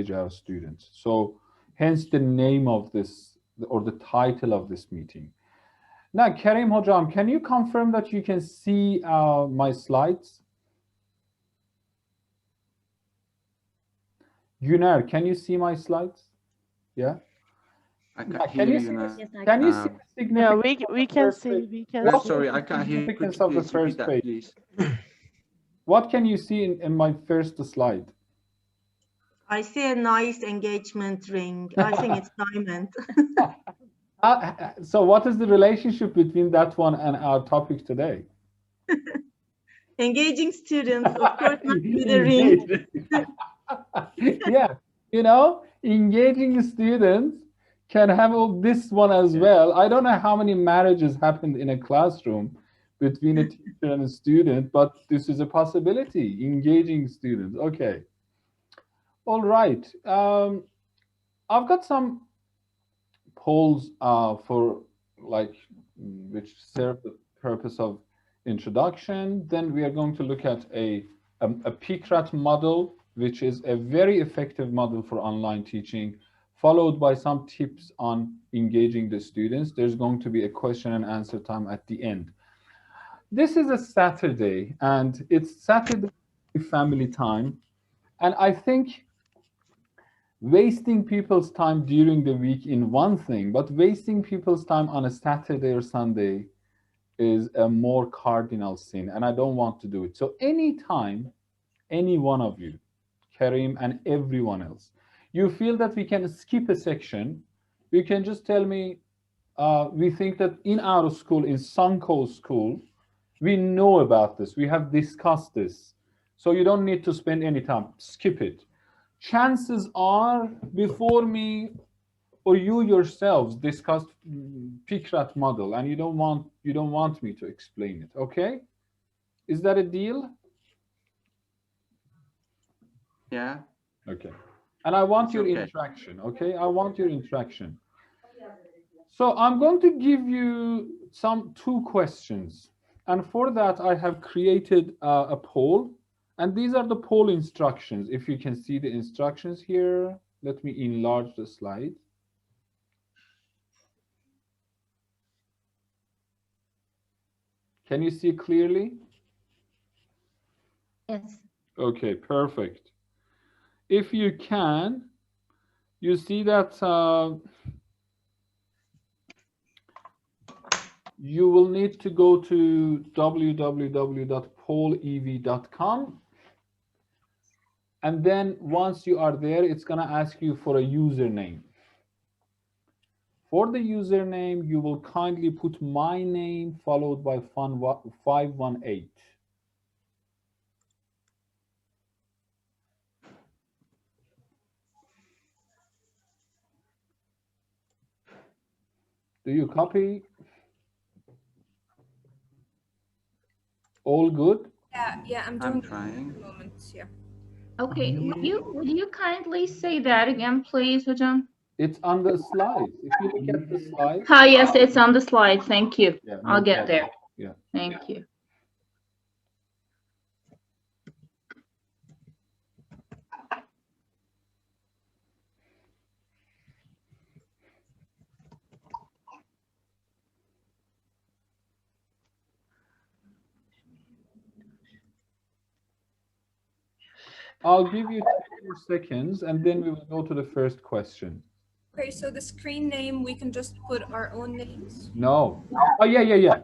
engage our students. So hence the name of this, or the title of this meeting. Now, Karim Hojam, can you confirm that you can see my slides? Yuner, can you see my slides? Yeah. I can't hear you now. Can you see the significance? Yeah, we can see. We can I'm see. sorry, I can't hear you. Significance of the Please repeat first that, page. please. What can you see in my first slide? I see a nice engagement ring. I think it's diamond. So what is the relationship between that one and our topic today? Engaging students, of course, not with a ring. Yeah, you know, engaging students can have this one as well. I don't know how many marriages happened in a classroom between a teacher and a student, but this is a possibility. Engaging students. Okay. All right. I've got some polls for which serve the purpose of introduction. Then we are going to look at a PCRAT model, which is a very effective model for online teaching, followed by some tips on engaging the students. There's going to be a question and answer time at the end. This is a Saturday, and it's Saturday family time. And I think wasting people's time during the week in one thing, but wasting people's time on a Saturday or Sunday is a more cardinal sin, and I don't want to do it. So anytime, any one of you, Karim and everyone else, you feel that we can skip a section, you can just tell me, we think that in our school, in Sanko school, we know about this, we have discussed this, so you don't need to spend any time, skip it. Chances are, before me or you yourselves discussed PCRAT model, and you don't want me to explain it. Okay, is that a deal? Yeah. Okay. And I want It's your okay. interaction. Okay, I want your interaction. So I'm going to give you two questions, and for that I have created a poll, and these are the poll instructions. If you can see the instructions here, let me enlarge the slide. Can you see clearly? Yes. Okay, perfect. If you can, you see that you will need to go to www.pollev.com, and then once you are there, it's going to ask you for a username. For the username, you will kindly put my name followed by 518. Do you copy? All good? Yeah, I'm trying. at the moment, yeah. Okay, would you kindly say that again, please, Hojam? It's on the slides. If you look at the slides. Ah, yes, it's on the slide. Thank you. Yeah, I'll no get problem. there. Yeah. Thank you. I'll give you 10 more seconds, and then we will go to the first question. Okay, so the screen name, we can just put our own names. No. Oh, yeah.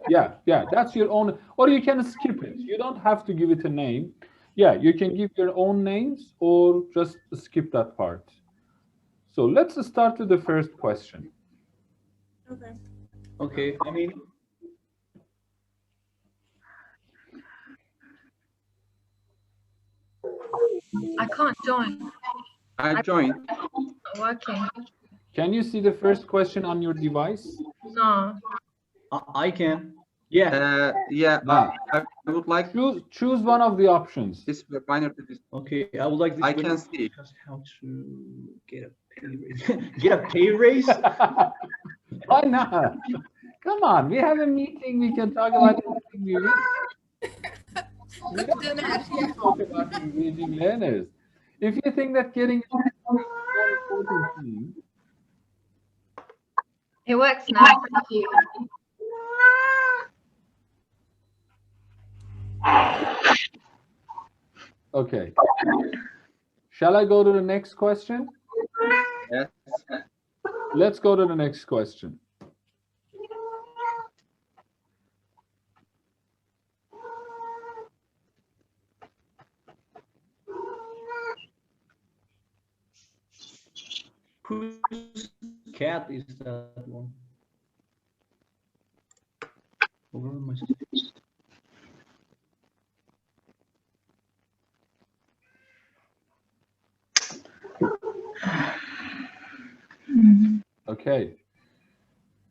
That's your own, or you can skip it. You don't have to give it a name. Yeah, you can give your own names or just skip that part. So let's start with the first question. Okay. Okay, I mean, I can't join. I joined. Working. Can you see the first question on your device? No. I can. Yeah. Yeah. Ah. I would like choose one of the options. this webinar to this. Okay, I would like this. I can see. Discuss how to get a pay raise. Get a pay raise? Why not? Come on, we have a meeting. We can talk about anything we want. We don't have to talk about engaging learners. If you think that getting It works now. Thank you. Okay. Shall I go to the next question? Yes. Let's go to the next question. Whose cat is that one? Over my Okay.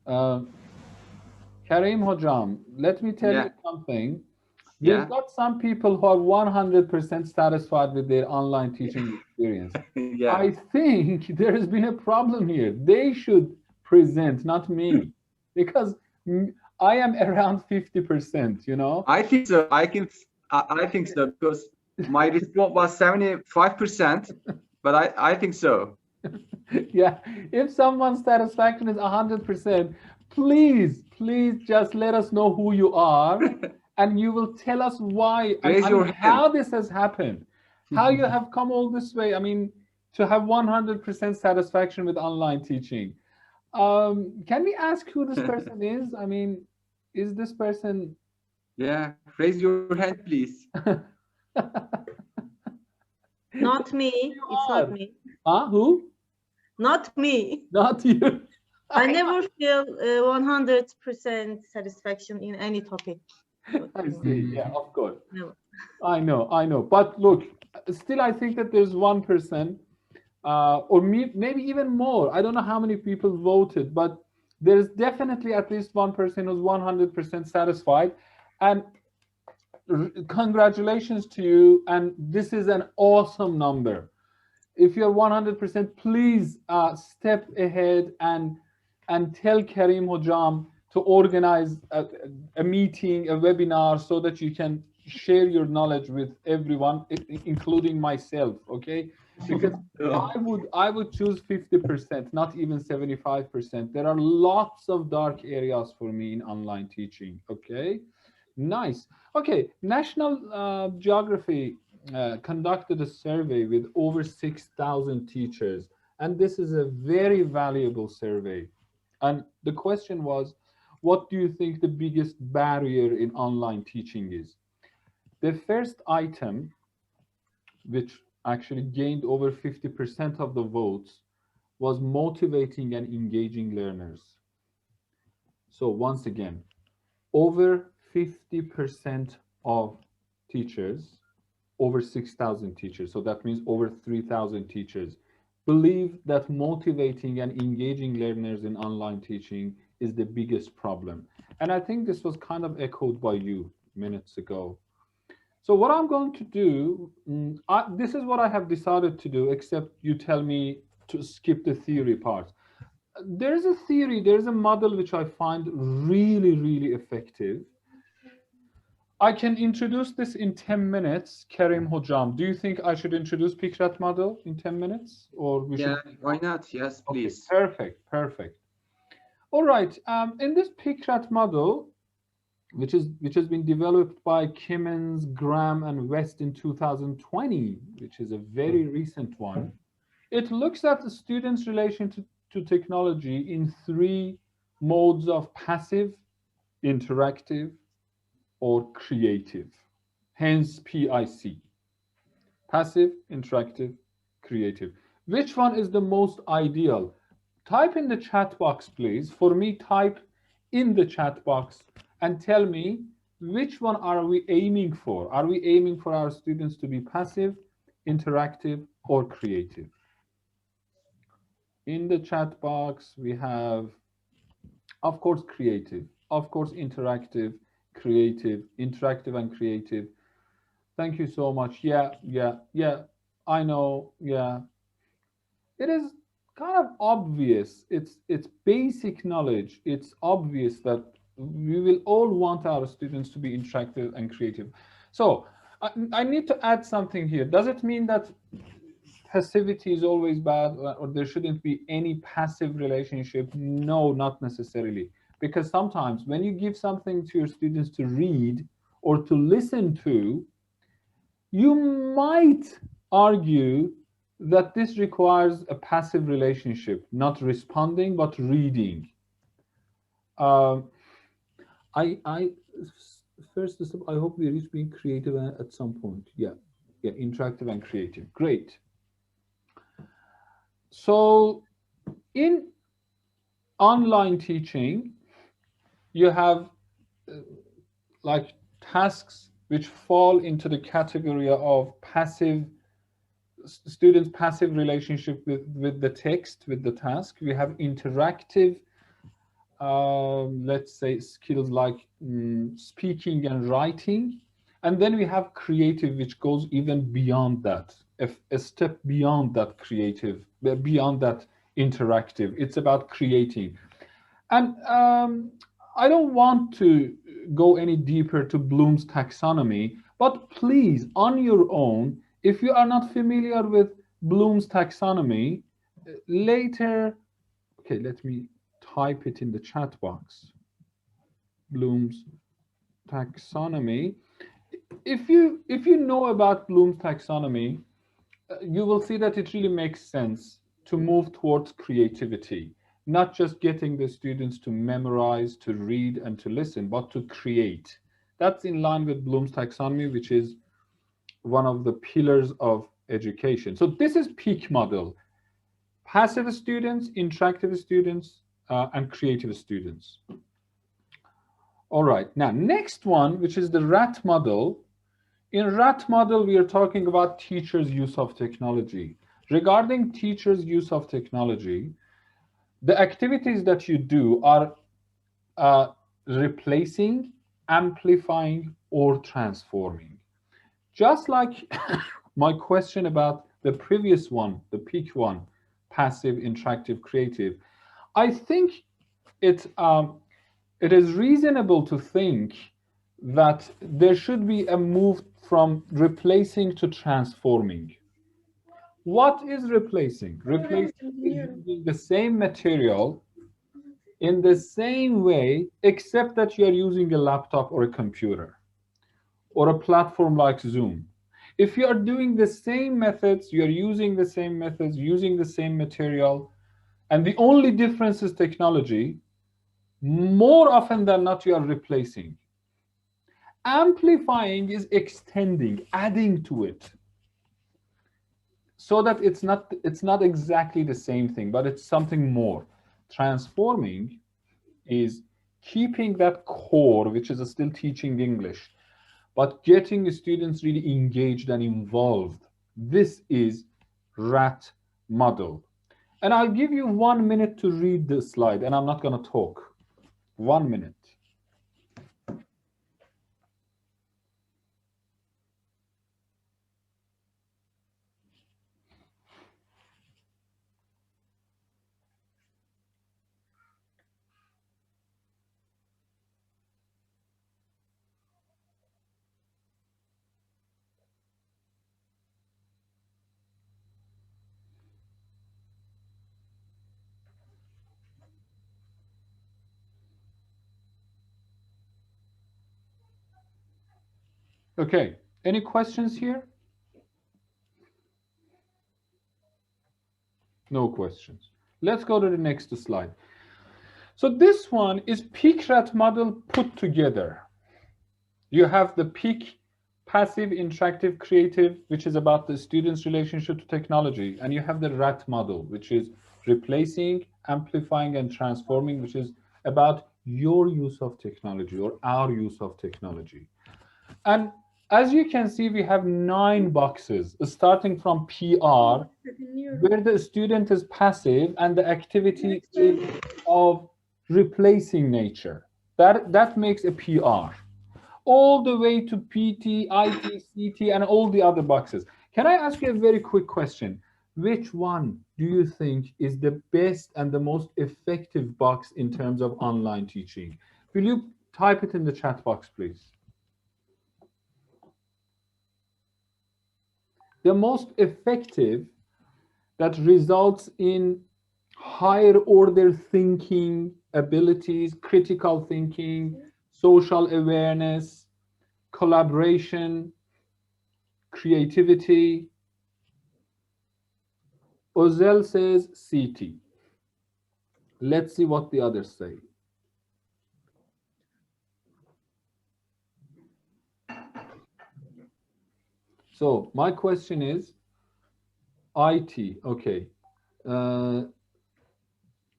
Karim Hojam, let me tell Yeah. you something. We've Yeah. got some people who are 100% satisfied with their online teaching experience. Yeah. I think there has been a problem here. They should present, not me, because I am around 50%, you know? I think so. I think so because my response was 75%, but I think so. Yeah, if someone's satisfaction is 100%, please just let us know who you are, and you will tell us why and Raise your how hand. this has happened, how you have come all this way. I mean, to have 100% satisfaction with online teaching. Can we ask who this person is? I mean, is this person? Yeah. Raise your hand, please. Not me. It's not me. Who? Not me. Not you. I never feel 100% satisfaction in any topic. I see. Yeah, of course. No. I know. But look, still, I think that there's 1%, or maybe even more. I don't know how many people voted, but there's definitely at least one person who's 100% satisfied. And congratulations to you. And this is an awesome number. If you're 100%, please step ahead and tell Karim Hojam to organize a meeting, a webinar, so that you can share your knowledge with everyone, including myself. Okay, because I would choose 50%, not even 75%. There are lots of dark areas for me in online teaching. Okay, nice. Okay, National Geography conducted a survey with over 6,000 teachers, and this is a very valuable survey. And the question was, what do you think the biggest barrier in online teaching is? The first item, which actually gained over 50% of the votes, was motivating and engaging learners. So once again, over 50% of teachers, over 6,000 teachers, so that means over 3,000 teachers, believe that motivating and engaging learners in online teaching is the biggest problem. And I think this was kind of echoed by you minutes ago. So what I'm going to do, this is what I have decided to do, except you tell me to skip the theory part. There's a theory, there's a model which I find really, really effective. I can introduce this in 10 minutes, Karim Hojam. Do you think I should introduce Pikrat model in 10 minutes? Or we Yeah, should... why not? Yes, please. Okay, perfect. All right, in this Pikrat model, which has been developed by Kimmins, Graham, and West in 2020, which is a very recent one, it looks at the students' relation to technology in 3 modes of passive, interactive, or creative. Hence PIC. Passive, interactive, creative. Which one is the most ideal? Type in the chat box, please. For me, type in the chat box and tell me which one are we aiming for? Are we aiming for our students to be passive, interactive, or creative? In the chat box, we have, of course, creative, of course, interactive, creative, interactive and creative. Thank you so much. Yeah, I know. Yeah, it is kind of obvious. It's basic knowledge. It's obvious that we will all want our students to be interactive and creative. So I need to add something here. Does it mean that passivity is always bad, or there shouldn't be any passive relationship. No, not necessarily. Because sometimes when you give something to your students to read or to listen to, you might argue that this requires a passive relationship, not responding, but reading. First, I hope we reach being creative at some point. Yeah, interactive and creative. Great. So in online teaching, you have like tasks which fall into the category of passive, students' passive relationship with the text, with the task. We have interactive, let's say, skills like speaking and writing. And then we have creative, which goes even beyond that, a step beyond that creative, beyond that interactive. It's about creating. And I don't want to go any deeper to Bloom's taxonomy, but please, on your own, if you are not familiar with Bloom's taxonomy, later, okay, let me type it in the chat box. Bloom's taxonomy. If you know about Bloom's taxonomy, you will see that it really makes sense to move towards creativity, not just getting the students to memorize, to read, and to listen, but to create. That's in line with Bloom's taxonomy, which is one of the pillars of education. So this is peak model: passive students, interactive students, and creative students. All right, now next one, which is the RAT model. In RAT model, we are talking about teachers' use of technology. Regarding teachers' use of technology, the activities that you do are replacing, amplifying, or transforming. Just like my question about the previous one, the peak one, passive, interactive, creative, I think it is reasonable to think that there should be a move from replacing to transforming. What is replacing? Replacing is using the same material in the same way, except that you are using a laptop or a computer or a platform like Zoom. If you are doing the same methods, you are using the same methods, using the same material, and the only difference is technology, more often than not, you are replacing. Amplifying is extending, adding to it, so that it's not exactly the same thing, but it's something more. Transforming is keeping that core, which is still teaching English, but getting students really engaged and involved. This is RAT model. And I'll give you 1 minute to read this slide, and I'm not going to talk. 1 minute. Okay, any questions here? No questions. Let's go to the next slide. So this one is peak RAT model put together. You have the peak passive, interactive, creative, which is about the student's relationship to technology. And you have the RAT model, which is replacing, amplifying, and transforming, which is about your use of technology or our use of technology. And as you can see, we have 9 boxes, starting from PR, where the student is passive and the activity is of replacing nature. That makes a PR. All the way to PT, IT, CT, and all the other boxes. Can I ask you a very quick question? Which one do you think is the best and the most effective box in terms of online teaching? Will you type it in the chat box, please? The most effective that results in higher order thinking abilities, critical thinking, social awareness, collaboration, creativity. Ozel says CT. Let's see what the others say. So my question is IT. Okay.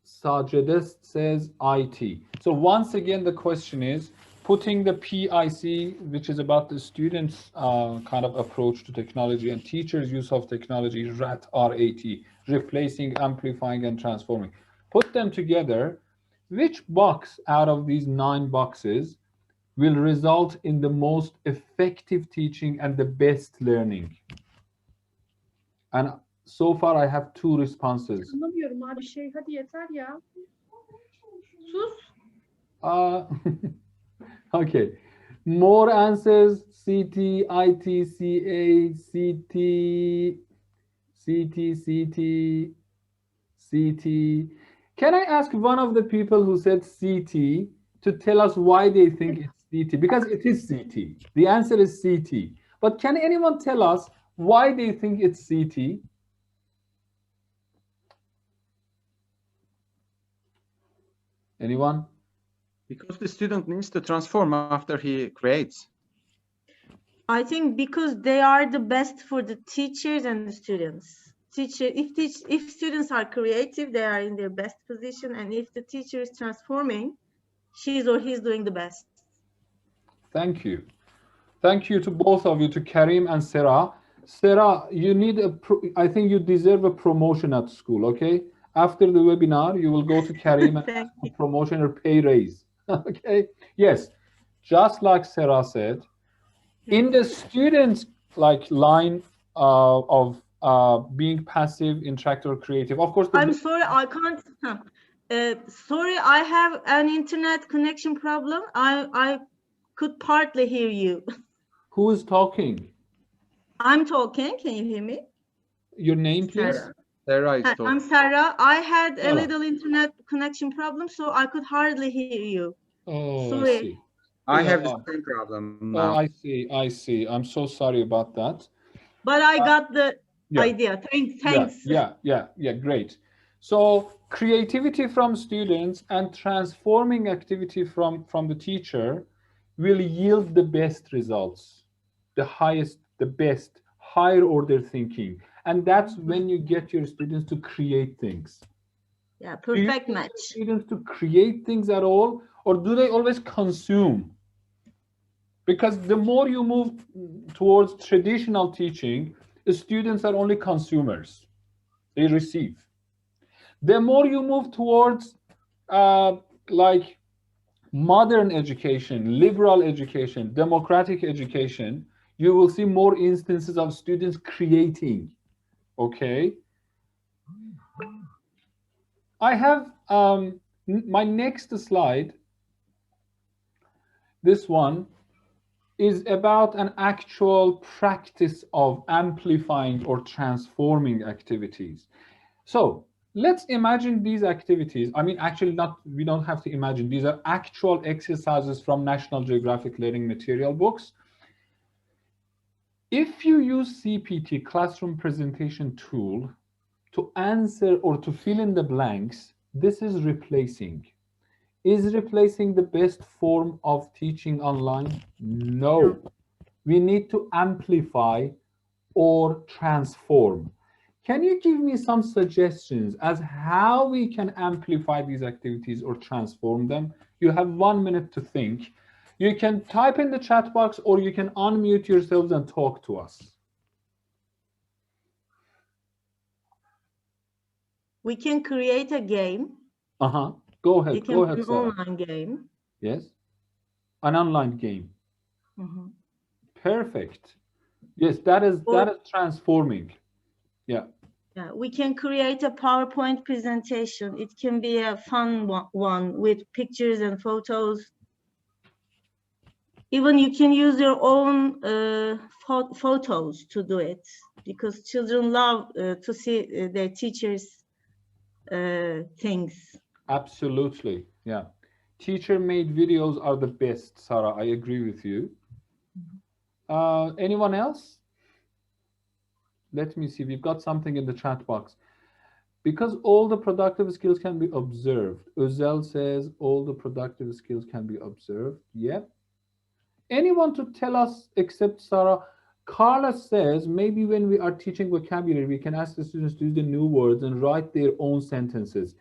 Sajidest says IT. So once again, the question is putting the PIC, which is about the students' kind of approach to technology, and teachers' use of technology, RAT, replacing, amplifying, and transforming. Put them together. Which box out of these 9 boxes will result in the most effective teaching and the best learning? And so far I have 2 responses. Anlamıyorum abi hadi yeter ya. Sus. Okay. More answers: CT, IT, CA, CT, CT, CT, CT. Can I ask one of the people who said CT to tell us why they think it's CT? Because it is CT. The answer is CT. But can anyone tell us why they think it's CT? Anyone? Because the student needs to transform after he creates. I think because they are the best for the teachers and the students. If students are creative, they are in their best position, and if the teacher is transforming, she's or he's doing the best. Thank you. Thank you to both of you, to Karim and Sarah. Sarah, you need I think you deserve a promotion at school, okay? After the webinar, you will go to Karim and ask for promotion or pay raise, okay? Yes, just like Sarah said, in the students' line of being passive, interactive, creative. Of course, I'm sorry, I can't. Sorry, I have an internet connection problem. I could partly hear you. Who is talking? I'm talking. Can you hear me? Your name, please. Sarah. Sarah is talking. I'm Sarah. I had a Sarah. little internet connection problem, so I could hardly hear you. Oh, Sorry. I see. I have Yeah. the same problem Oh, now. I see. I see. I'm so sorry about that. But I got the Yeah. idea. Thanks. Yeah, great. So creativity from students and transforming activity from the teacher will yield the best results, the highest, the best, higher order thinking. And that's when you get your students to create things. Yeah, Do you perfect get match. students to create things at all, or do they always consume? Because the more you move towards traditional teaching, the students are only consumers. They receive. The more you move towards like modern education, liberal education, democratic education, you will see more instances of students creating. Okay. I have my next slide. This one is about an actual practice of amplifying or transforming activities. So let's imagine these activities. I mean, actually we don't have to imagine. These are actual exercises from National Geographic Learning Material books. If you use CPT, Classroom Presentation Tool, to answer or to fill in the blanks, this is replacing. Is replacing the best form of teaching online? No. We need to amplify or transform. Can you give me some suggestions as how we can amplify these activities or transform them? You have 1 minute to think. You can type in the chat box or you can unmute yourselves and talk to us. We can create a game. Go ahead. It can Go be ahead, an Sarah. online game. Yes. An online game. Perfect. Yes, that is transforming. Yeah. Yeah, we can create a PowerPoint presentation. It can be a fun one with pictures and photos. Even you can use your own photos to do it, because children love to see their teachers' things. Absolutely, yeah. Teacher-made videos are the best, Sarah. I agree with you. Anyone else? Let me see. We've got something in the chat box. Because all the productive skills can be observed. Özel says all the productive skills can be observed. Yep. Anyone to tell us except Sarah? Carla says maybe when we are teaching vocabulary, we can ask the students to use the new words and write their own sentences.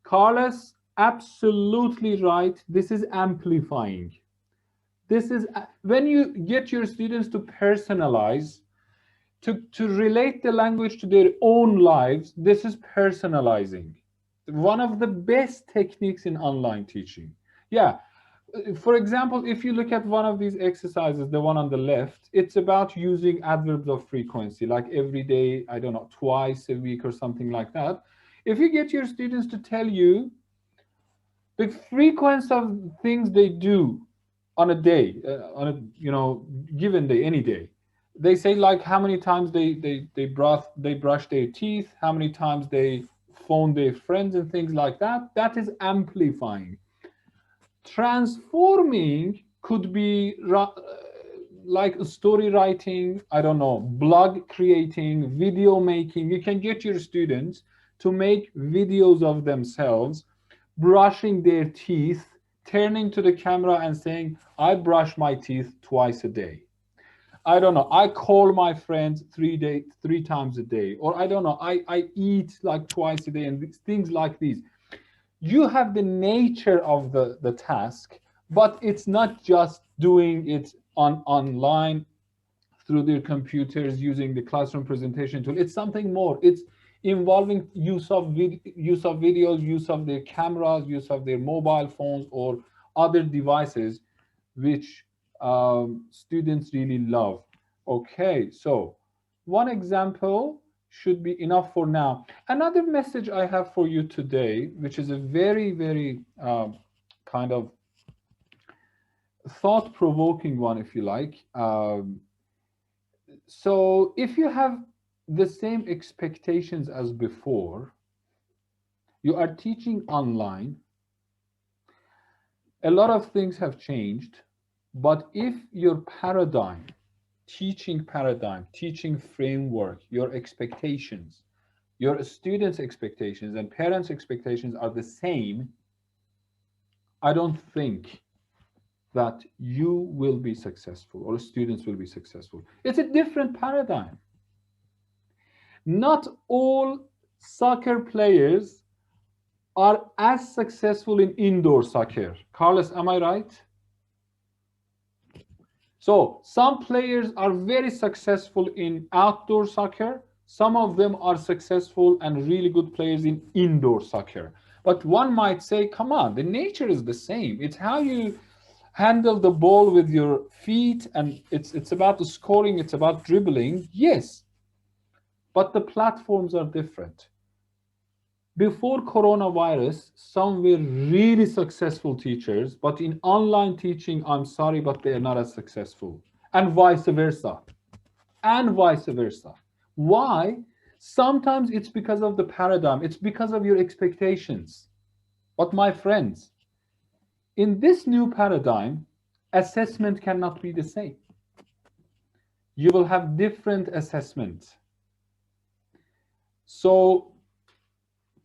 Carla's absolutely right. This is amplifying. This is when you get your students to personalize, to relate the language to their own lives. This is personalizing. One of the best techniques in online teaching. Yeah. For example, if you look at one of these exercises, the one on the left, it's about using adverbs of frequency, like every day, I don't know, twice a week or something like that. If you get your students to tell you the frequency of things they do on a day, on a given day, any day, they say like how many times they brush their teeth, how many times they phone their friends and things like that. That is amplifying. Transforming could be like story writing, I don't know, blog creating, video making. You can get your students to make videos of themselves brushing their teeth, turning to the camera and saying, I brush my teeth twice a day. I don't know, I call my friends 3 times a day. Or I don't know, I eat like twice a day, and things like these. You have the nature of the task, but it's not just doing it online through their computers using the classroom presentation tool. It's something more. It's involving use of videos, use of their cameras, use of their mobile phones or other devices, which students really love. Okay, so one example should be enough for now. Another message I have for you today, which is a very, very kind of thought-provoking one, if you like. So if you have the same expectations as before, you are teaching online, a lot of things have changed, but if your paradigm, teaching paradigm, teaching framework, your expectations, your students' expectations and parents' expectations are the same, I don't think that you will be successful or students will be successful. It's a different paradigm. Not all soccer players are as successful in indoor soccer. Carlos, am I right? So some players are very successful in outdoor soccer. Some of them are successful and really good players in indoor soccer. But one might say, come on, the nature is the same. It's how you handle the ball with your feet, and it's about the scoring, it's about dribbling. Yes, but the platforms are different. Before coronavirus, some were really successful teachers, but in online teaching, I'm sorry, but they are not as successful, and vice versa, and vice versa. Why? Sometimes it's because of the paradigm, it's because of your expectations. But my friends, in this new paradigm, assessment cannot be the same. You will have different assessments. So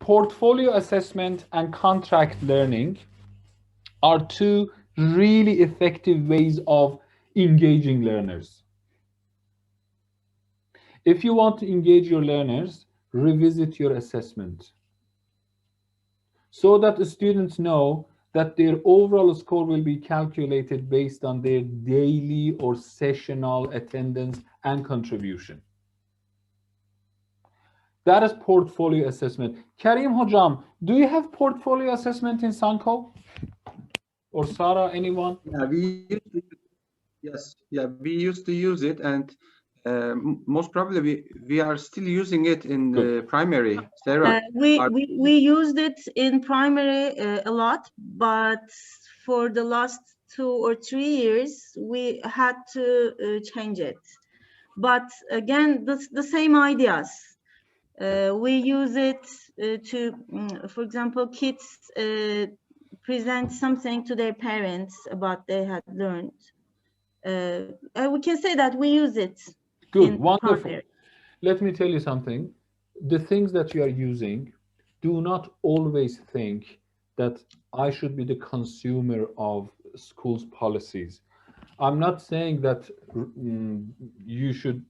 portfolio assessment and contract learning are two really effective ways of engaging learners. If you want to engage your learners, revisit your assessment so that the students know that their overall score will be calculated based on their daily or sessional attendance and contribution. That is portfolio assessment. Karim Hojam, do you have portfolio assessment in Sanko? Or Sarah, anyone? Yeah, we used to use it, and most probably we are still using it in the primary. Sarah, we used it in primary a lot, but for the last 2 or 3 years, we had to change it. But again, the same ideas. We use it to, for example, kids present something to their parents about they had learned. We can say that we use it. Good, wonderful. Primary. Let me tell you something. The things that you are using, do not always think that I should be the consumer of schools' policies. I'm not saying that you should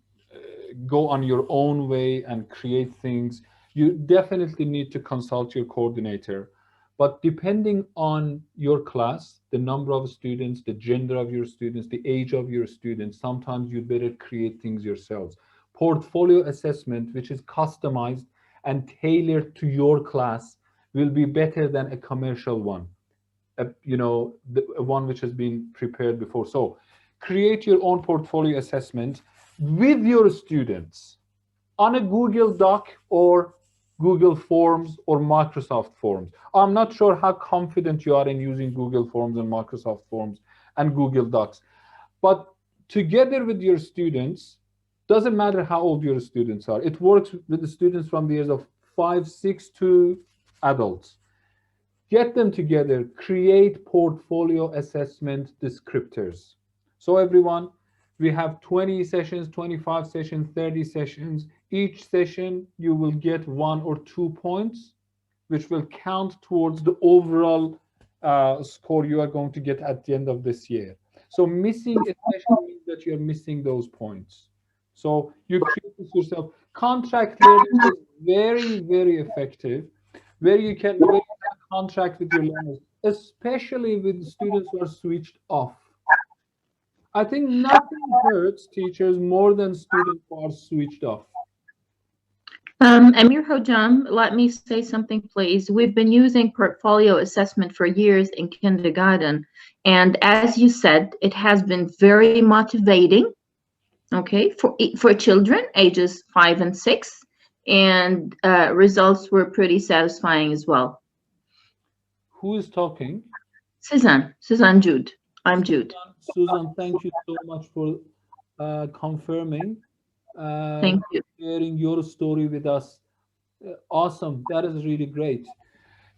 go on your own way and create things. You definitely need to consult your coordinator. But depending on your class, the number of students, the gender of your students, the age of your students, sometimes you better create things yourselves. Portfolio assessment, which is customized and tailored to your class, will be better than a commercial one, you know, the one which has been prepared before. So create your own portfolio assessment with your students on a Google Doc or Google Forms or Microsoft Forms. I'm not sure how confident you are in using Google Forms and Microsoft Forms and Google Docs, but together with your students, doesn't matter how old your students are. It works with the students from the years of 5, 6 to adults. Get them together, create portfolio assessment descriptors. So everyone, we have 20 sessions, 25 sessions, 30 sessions. Each session, you will get 1 or 2 points, which will count towards the overall score you are going to get at the end of this year. So missing a session means that you're missing those points. So you create this yourself. Contract learning is very, very effective, where you can contract with your learners, especially with students who are switched off. I think nothing hurts teachers more than students who are switched off. Amir Hojam, let me say something, please. We've been using portfolio assessment for years in kindergarten, and as you said, it has been very motivating, okay, for children ages 5 and 6, and results were pretty satisfying as well. Who is talking? Suzanne Jude. I'm Jude. Susan, thank you so much for confirming. Thank you. Sharing your story with us. Awesome. That is really great.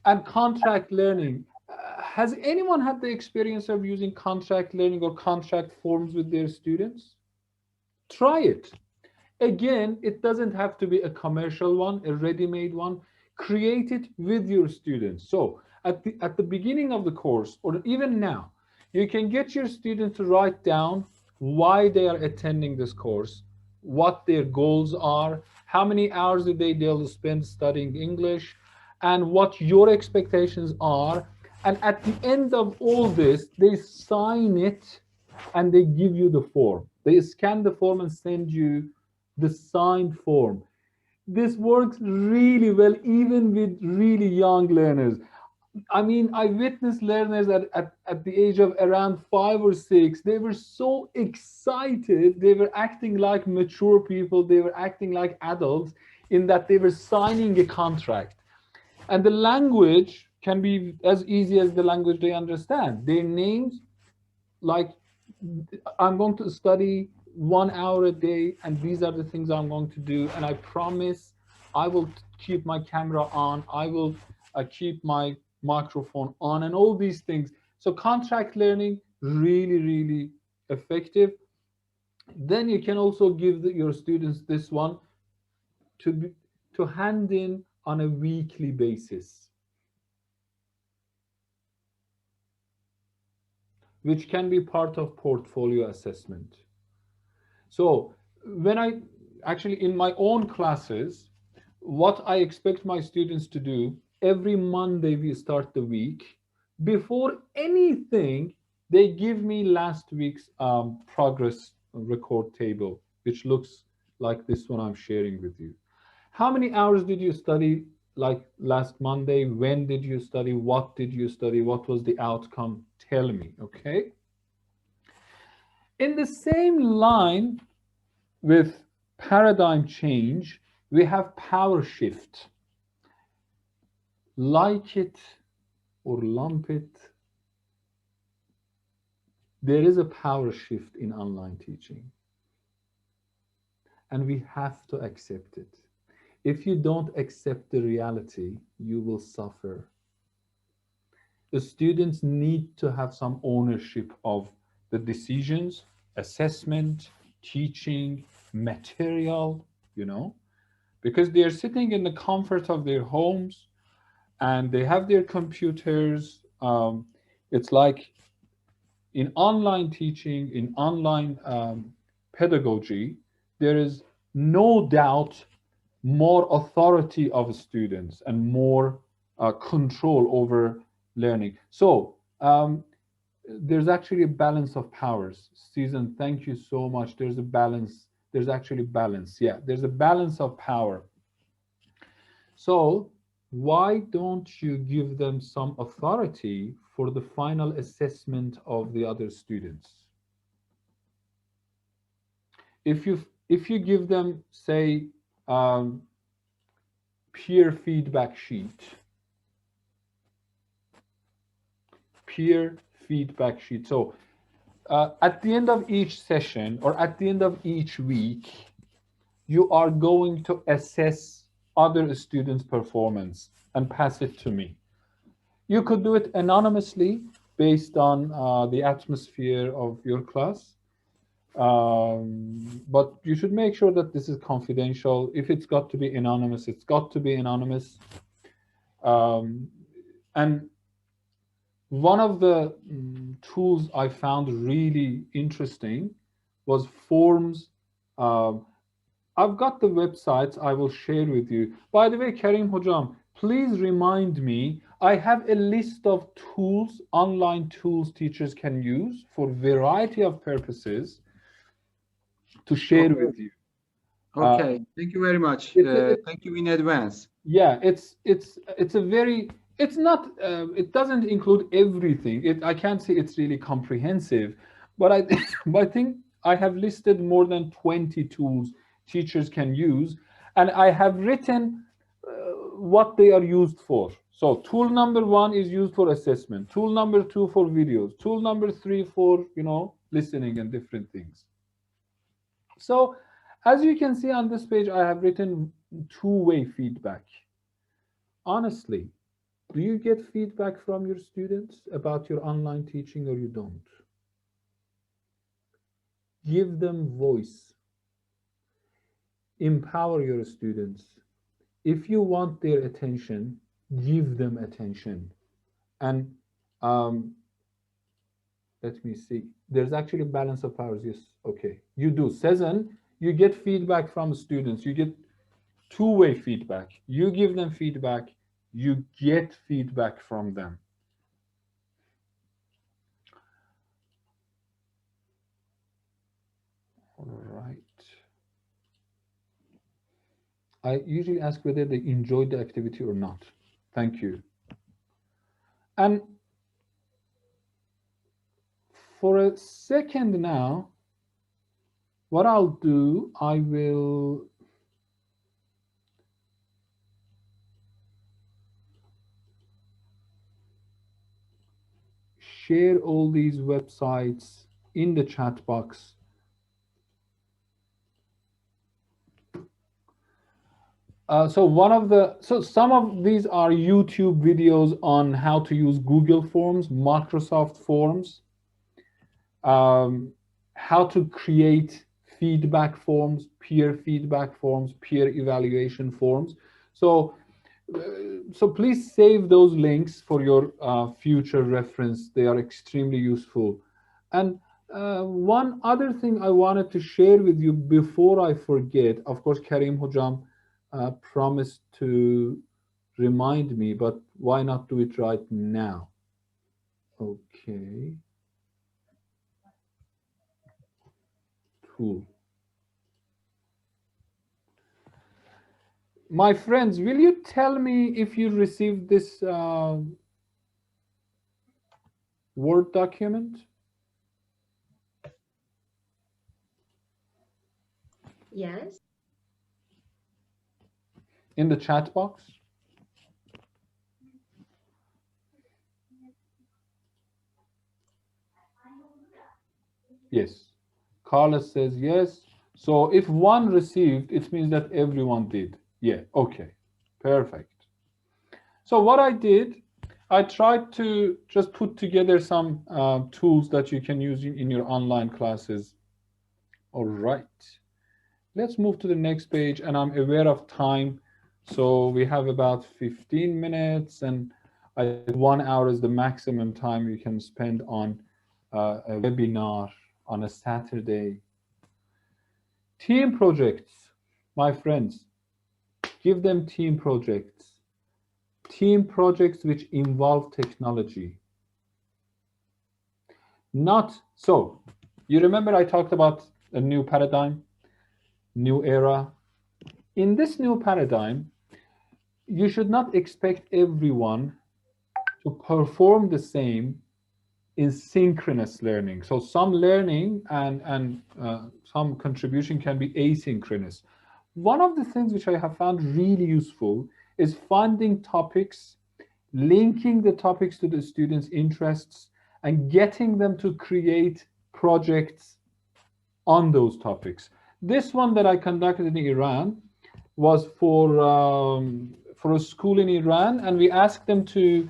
And contract learning. Has anyone had the experience of using contract learning or contract forms with their students? Try it. Again, it doesn't have to be a commercial one, a ready-made one. Create it with your students. So at the beginning of the course, or even now, you can get your students to write down why they are attending this course, what their goals are, how many hours a day they'll spend studying English, and what your expectations are. And at the end of all this, they sign it and they give you the form. They scan the form and send you the signed form. This works really well, even with really young learners. I mean, I witnessed learners at the age of around 5 or 6. They were so excited. They were acting like mature people. They were acting like adults in that they were signing a contract. And the language can be as easy as the language they understand. Their names, like, I'm going to study 1 hour a day, and these are the things I'm going to do. And I promise I will keep my camera on. I will keep my microphone on, and all these things. So contract learning, really, really effective. Then you can also give your students this one to hand in on a weekly basis, which can be part of portfolio assessment. So when I actually, in my own classes, what I expect my students to do, every Monday we start the week. Before anything, they give me last week's progress record table, which looks like this one I'm sharing with you. How many hours did you study like last Monday? When did you study? What did you study? What was the outcome? Tell me, okay? In the same line with paradigm change, we have power shift. Like it or lump it, There is a power shift in online teaching, and we have to accept it. If you don't accept the reality, you will suffer. The students need to have some ownership of the decisions, assessment, teaching, material, because they are sitting in the comfort of their homes and they have their computers. It's like in online teaching, in online pedagogy, there is no doubt more authority of students and more control over learning. So there's actually a balance of powers. Susan, thank you so much. There's a balance. There's actually balance. Yeah, there's a balance of power. So why don't you give them some authority for the final assessment of the other students? If you give them, say, peer feedback sheet, so at the end of each session or at the end of each week, you are going to assess other students' performance and pass it to me. You could do it anonymously based on the atmosphere of your class. But you should make sure that this is confidential. If it's got to be anonymous, it's got to be anonymous. And one of the tools I found really interesting was forms. I've got the websites I will share with you. By the way, Karim Hojam, please remind me, I have a list of tools, online tools teachers can use for a variety of purposes to share with you. Okay, thank you very much. Thank you in advance. Yeah, it's a very, it's not, it doesn't include everything. I can't say it's really comprehensive, but I think I have listed more than 20 tools teachers can use, and I have written what they are used for. So tool number 1 is used for assessment, tool number 2 for videos, tool number 3 for, listening and different things. So as you can see on this page, I have written two-way feedback. Honestly, do you get feedback from your students about your online teaching or you don't? Give them voice. Empower your students. If you want their attention, give them attention. And let me see. There's actually a balance of powers. Yes, okay. You do. Sezen, you get feedback from students. You get two-way feedback. You give them feedback. You get feedback from them. All right. I usually ask whether they enjoyed the activity or not. Thank you. And for a second now, what I'll do, I will share all these websites in the chat box. So some of these are YouTube videos on how to use Google Forms, Microsoft Forms, how to create feedback forms, peer feedback forms, peer evaluation forms. So please save those links for your future reference. They are extremely useful. And one other thing I wanted to share with you before I forget, of course, Karim Hojam promised to remind me, but why not do it right now? Okay. Cool. My friends, will you tell me if you received this Word document? Yes. In the chat box? Yes. Carlos says yes. So if one received, it means that everyone did. Yeah, okay. Perfect. So what I did, I tried to just put together some tools that you can use in your online classes. All right. Let's move to the next page, and I'm aware of time. So we have about 15 minutes, and 1 hour is the maximum time you can spend on a webinar on a Saturday. Team projects, my friends, give them team projects. Team projects which involve technology. Not so. You remember I talked about a new paradigm, new era. In this new paradigm, you should not expect everyone to perform the same in synchronous learning. So some learning and some contribution can be asynchronous. One of the things which I have found really useful is finding topics, linking the topics to the students' interests, and getting them to create projects on those topics. This one that I conducted in Iran was for a school in Iran, and we asked them to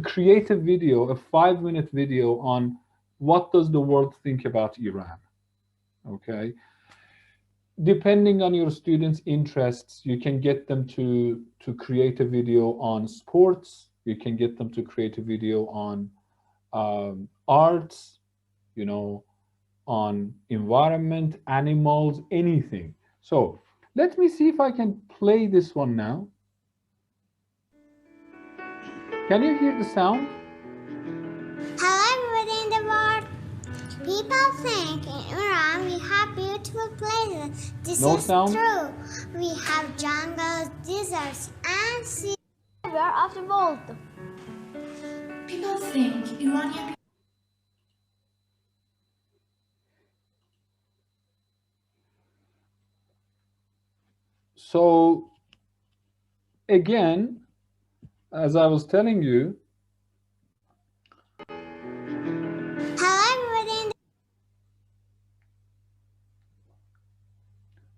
create a video, a 5-minute video on what does the world think about Iran. Okay. Depending on your students' interests, you can get them to create a video on sports. You can get them to create a video on arts, you know, on environment, animals, anything. So let me see if I can play this one now. Can you hear the sound? Hello everybody in the world. People think in Iran we have beautiful places. This No is sound? true. We have jungles, deserts, and seas everywhere of the world. People think Iranian. So again, as I was telling you,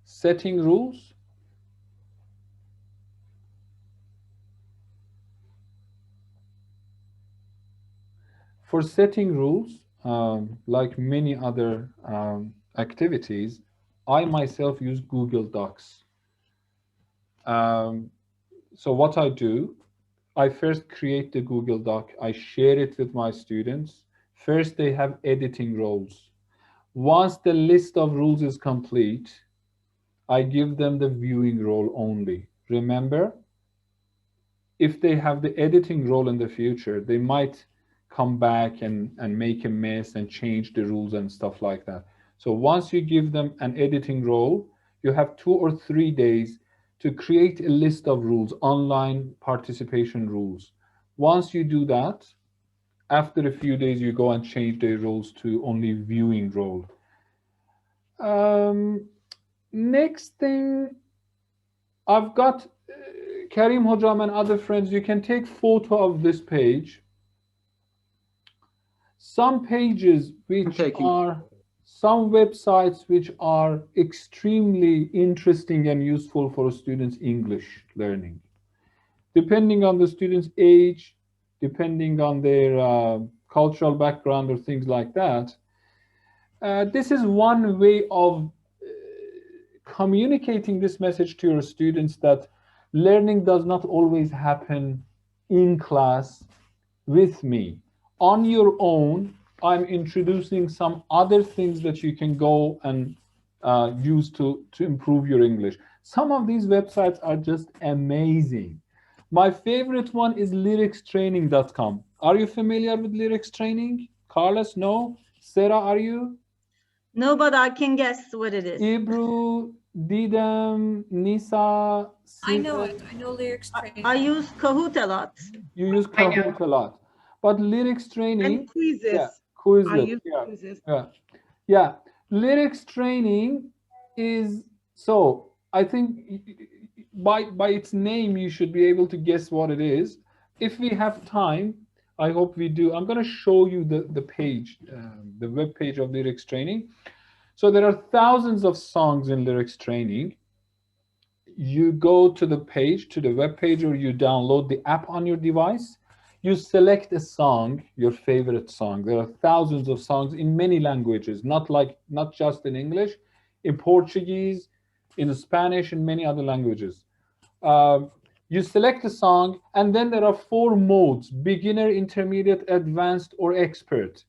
setting rules. For setting rules, like many other activities, I myself use Google Docs. So what I do, I first create the Google Doc. I share it with my students. First, they have editing roles. Once the list of rules is complete, I give them the viewing role only. Remember, if they have the editing role in the future, they might come back and make a mess and change the rules and stuff like that. So once you give them an editing role, you have 2 or 3 days to create a list of rules, online participation rules. Once you do that, after a few days, you go and change the rules to only viewing role. Next thing, I've got Karim Hojam and other friends. You can take photo of this page. Some pages which are, some websites which are extremely interesting and useful for students' English learning. Depending on the student's age, depending on their cultural background or things like that, this is one way of communicating this message to your students that learning does not always happen in class with me. On your own, I'm introducing some other things that you can go and use to improve your English. Some of these websites are just amazing. My favorite one is lyricstraining.com. Are you familiar with Lyrics Training? Carlos, no? Sarah, are you? No, but I can guess what it is. Ibru, Didem, Nisa. I know it. I know Lyrics Training. I use Kahoot a lot. You use Kahoot a lot. But Lyrics Training. And quizzes. Yeah, quizzes. I use quizzes. Yeah. Lyrics Training is, so I think by its name, you should be able to guess what it is. If we have time, I hope we do. I'm going to show you the page, the web page of lyrics training. So there are thousands of songs in lyrics training. You go to the page, to the web page, or you download the app on your device. You select a song, your favorite song. There are thousands of songs in many languages, not just in English, in Portuguese, in Spanish, and many other languages. You select a song, and then there are 4 modes: beginner, intermediate, advanced, or expert.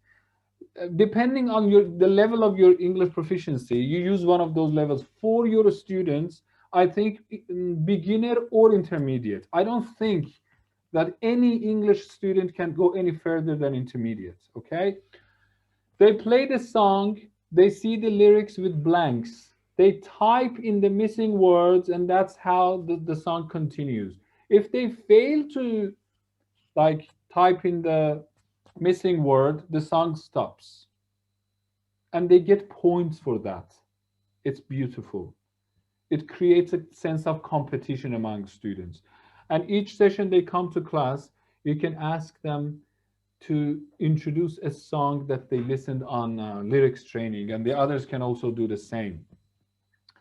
Depending on the level of your English proficiency, you use one of those levels. For your students, I think beginner or intermediate. I don't think that any English student can go any further than intermediate, okay? They play the song, they see the lyrics with blanks. They type in the missing words, and that's how the song continues. If they fail to type in the missing word, the song stops. And they get points for that. It's beautiful. It creates a sense of competition among students. And each session they come to class, you can ask them to introduce a song that they listened on lyrics training, and the others can also do the same.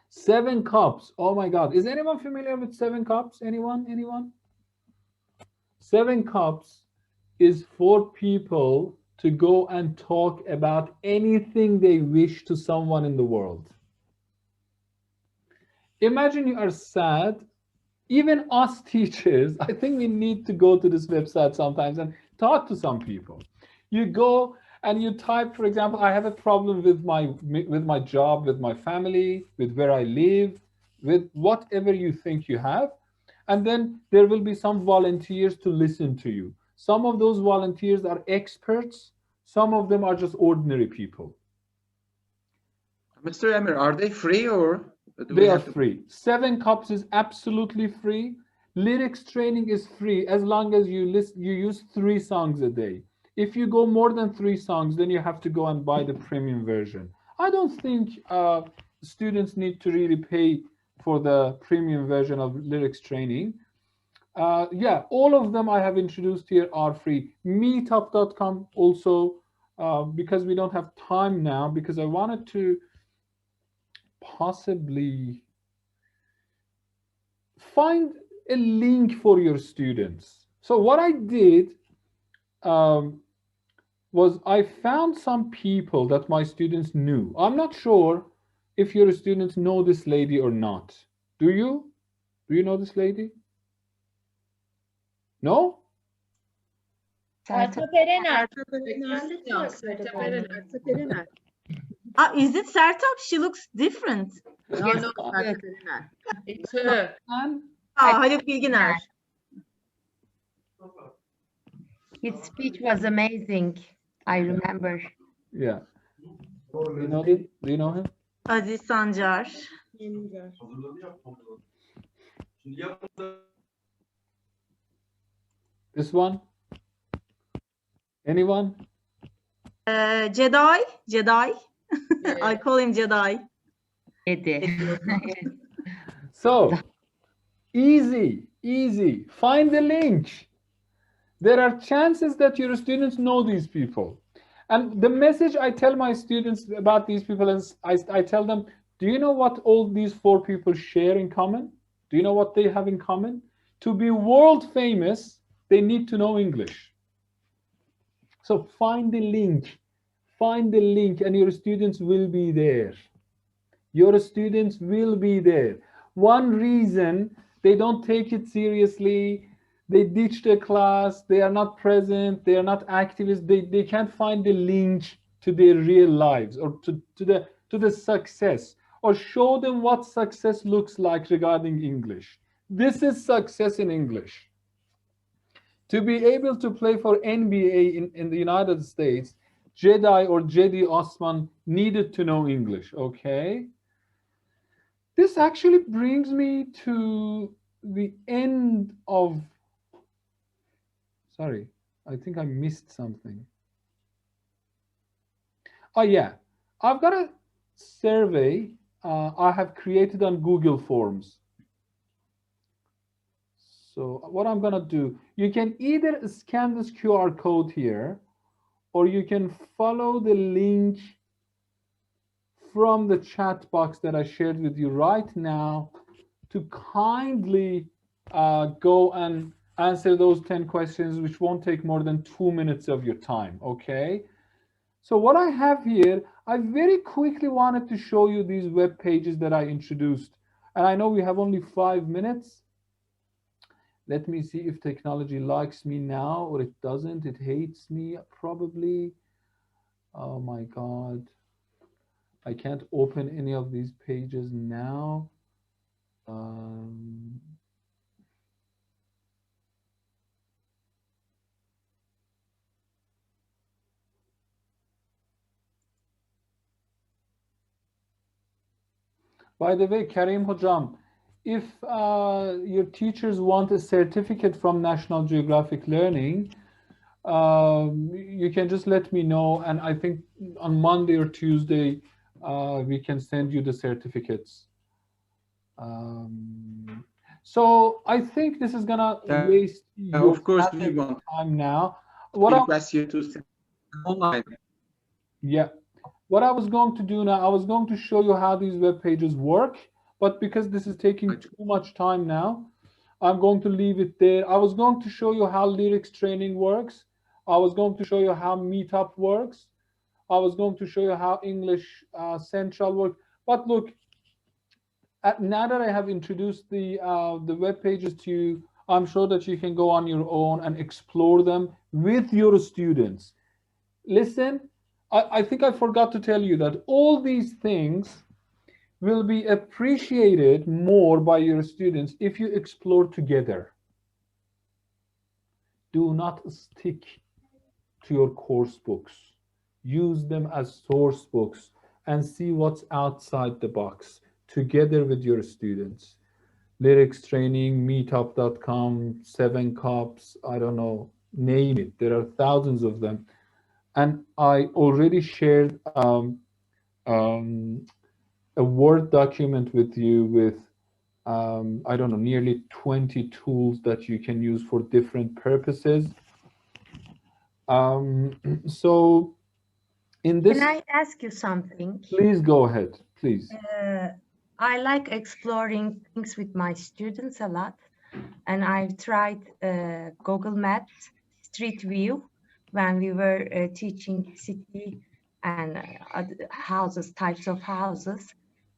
7 Cups. Oh my God. Is anyone familiar with 7 Cups? Anyone? 7 Cups is for people to go and talk about anything they wish to someone in the world. Imagine you are sad. Even us teachers, I think we need to go to this website sometimes and talk to some people. You go and you type, for example, I have a problem with my job, with my family, with where I live, with whatever you think you have. And then there will be some volunteers to listen to you. Some of those volunteers are experts. Some of them are just ordinary people. Mr. Amir, are they free or? They are free. 7 Cups is absolutely free. Lyrics training is free as long as you use 3 songs a day. If you go more than 3 songs, then you have to go and buy the premium version. I don't think students need to really pay for the premium version of lyrics training. Yeah, all of them I have introduced here are free. Meetup.com also, because we don't have time now, because I wanted to possibly find a link for your students. So what I did was I found some people that my students knew. I'm not sure if your students know this lady or not. Do you? Do you know this lady? No? Sertab Erener. Is it Sertab? She looks different. No, it's her. Haluk Bilginer. His speech was amazing. I remember. Yeah. Do you know him? Aziz Sancar. This one? Anyone? Jedi. I call him Jedi. So, easy. Find the link. There are chances that your students know these people. And the message I tell my students about these people is, I tell them, do you know what all these 4 people share in common? Do you know what they have in common? To be world famous, they need to know English. So find the link, and your students will be there. Your students will be there. One reason they don't take it seriously, they ditch the class, they are not present, they are not activists, they can't find the link to their real lives or to the success, or show them what success looks like regarding English. This is success in English. To be able to play for NBA in the United States, Jedi Osman needed to know English, okay? This actually brings me to the end of, sorry, I think I missed something. Oh yeah, I've got a survey I have created on Google Forms. So what I'm gonna do, you can either scan this QR code here, or you can follow the link from the chat box that I shared with you right now to kindly go and answer those 10 questions, which won't take more than 2 minutes of your time, okay? So what I have here, I very quickly wanted to show you these web pages that I introduced. And I know we have only 5 minutes. Let me see if technology likes me now, or it doesn't. It hates me, probably. Oh my God. I can't open any of these pages now. By the way, Karim Hojam, if your teachers want a certificate from National Geographic Learning, you can just let me know, and I think on Monday or Tuesday we can send you the certificates. So I think this is gonna waste your of course we want time now. What I request you to send online. Yeah. What I was going to do now, I was going to show you how these web pages work, but because this is taking too much time now, I'm going to leave it there. I was going to show you how lyrics training works. I was going to show you how Meetup works. I was going to show you how English Central works. But look, now that I have introduced the web pages to you, I'm sure that you can go on your own and explore them with your students. Listen, I think I forgot to tell you that all these things will be appreciated more by your students if you explore together. Do not stick to your course books. Use them as source books and see what's outside the box together with your students. Lyrics training, meetup.com, 7 Cups, I don't know, name it. There are thousands of them. And I already shared a Word document with you with, I don't know, nearly 20 tools that you can use for different purposes. So in this... Can I ask you something? Please go ahead, please. I like exploring things with my students a lot. And I've tried Google Maps, Street View, when we were teaching city and houses, types of houses.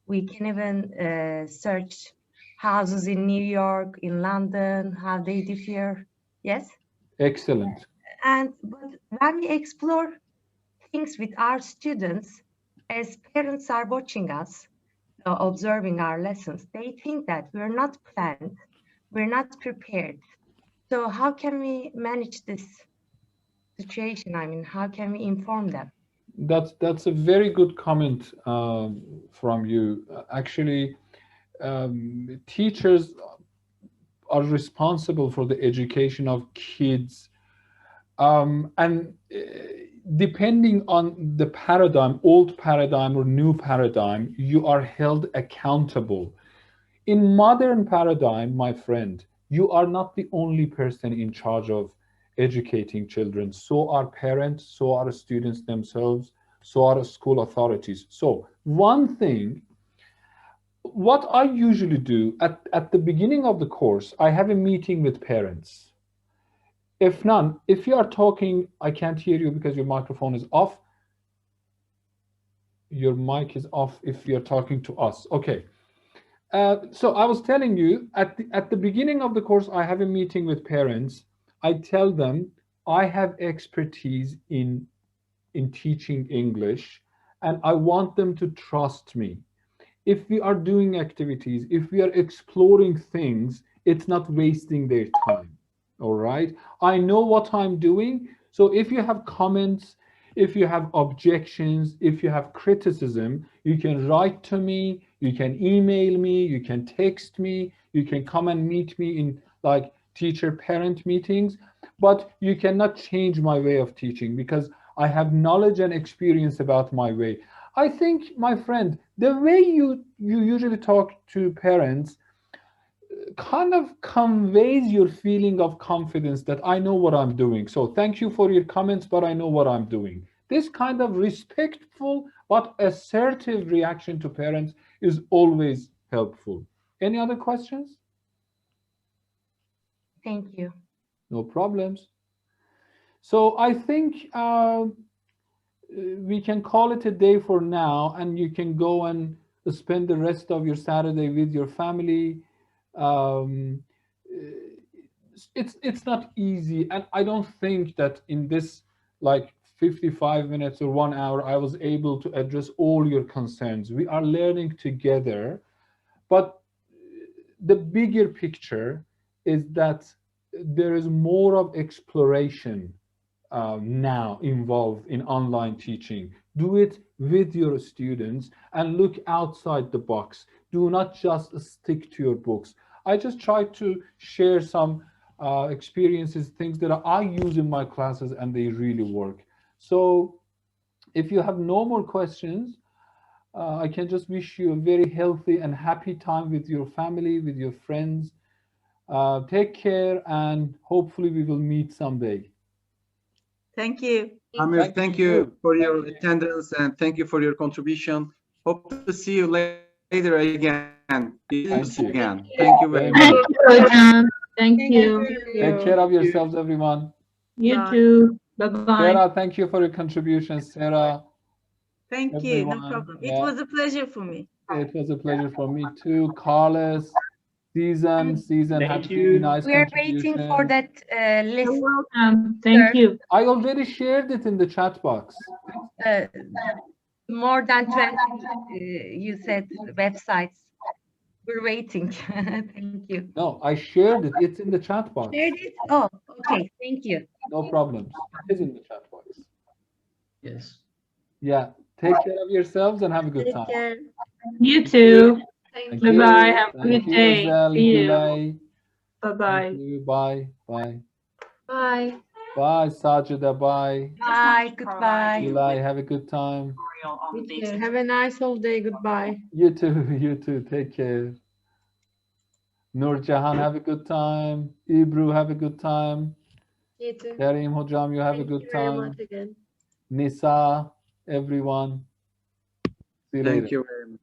We can even search houses in New York, in London, how they differ. Yes? Excellent. But when we explore things with our students, as parents are watching us, observing our lessons, they think that we're not planned, we're not prepared. So how can we manage this situation? I mean, how can we inform them? That's a very good comment from you. Actually, teachers are responsible for the education of kids, and depending on the paradigm, old paradigm or new paradigm, you are held accountable. In modern paradigm, my friend, you are not the only person in charge of educating children. So are parents, so are students themselves, so are school authorities. So one thing, what I usually do at the beginning of the course, I have a meeting with parents. If you are talking, I can't hear you because your microphone is off. Your mic is off if you're talking to us. Okay. So I was telling you, at the beginning of the course, I have a meeting with parents. I tell them I have expertise in teaching English, and I want them to trust me. If we are doing activities, if we are exploring things, it's not wasting their time. All right. I know what I'm doing. So if you have comments, if you have objections, if you have criticism, you can write to me, you can email me, you can text me, you can come and meet me in like teacher-parent meetings, but you cannot change my way of teaching because I have knowledge and experience about my way. I think, my friend, the way you usually talk to parents, kind of conveys your feeling of confidence that I know what I'm doing. So thank you for your comments, but I know what I'm doing. This kind of respectful but assertive reaction to parents is always helpful. Any other questions? Thank you. No problems. So I think we can call it a day for now, and you can go and spend the rest of your Saturday with your family. It's not easy, and I don't think that in this like 55 minutes or 1 hour I was able to address all your concerns. We are learning together, but the bigger picture is that there is more of exploration now involved in online teaching. Do it with your students and look outside the box. Do not just stick to your books. I just try to share some experiences, things that I use in my classes and they really work. So if you have no more questions, I can just wish you a very healthy and happy time with your family, with your friends. Take care, and hopefully we will meet someday. Thank you. Amir, thank you for your attendance and thank you for your contribution. Hope to see you later again. Thank you. Thank you very much. Thank you. Take care of yourselves, everyone. You Bye. too. Bye-bye. Sarah, thank you for your contribution, Sarah. Thank you. Everyone, No problem. yeah. It was a pleasure for me. It was a pleasure for me too. Carlos, Season, had Thank really you. nice We are waiting for contributions. that list. You're welcome. Thank you. I already shared it in the chat box. More than 20, you said, websites. We're waiting. Thank you. No, I shared it. It's in the chat box. Shared it? Oh, okay. Thank you. No problems. It is in the chat box. Yes. Yeah. Take care of yourselves and have a good Take time. care. You too. Thank Bye you. bye. Have a Thank good you, day. Azal, See you. Gulay. Bye bye. Thank you. Bye. Bye. Bye. Bye, Sajida. Bye. Bye. Goodbye. Gulay, have a good time. Have a nice holiday. Goodbye. You too. You too. Take care. Nur Jahan, have a good time. Ibru, have a good time. You too. Karim Hojam, you have a Thank good you very time. much again. Nisa, everyone. See you later. Thank you very much.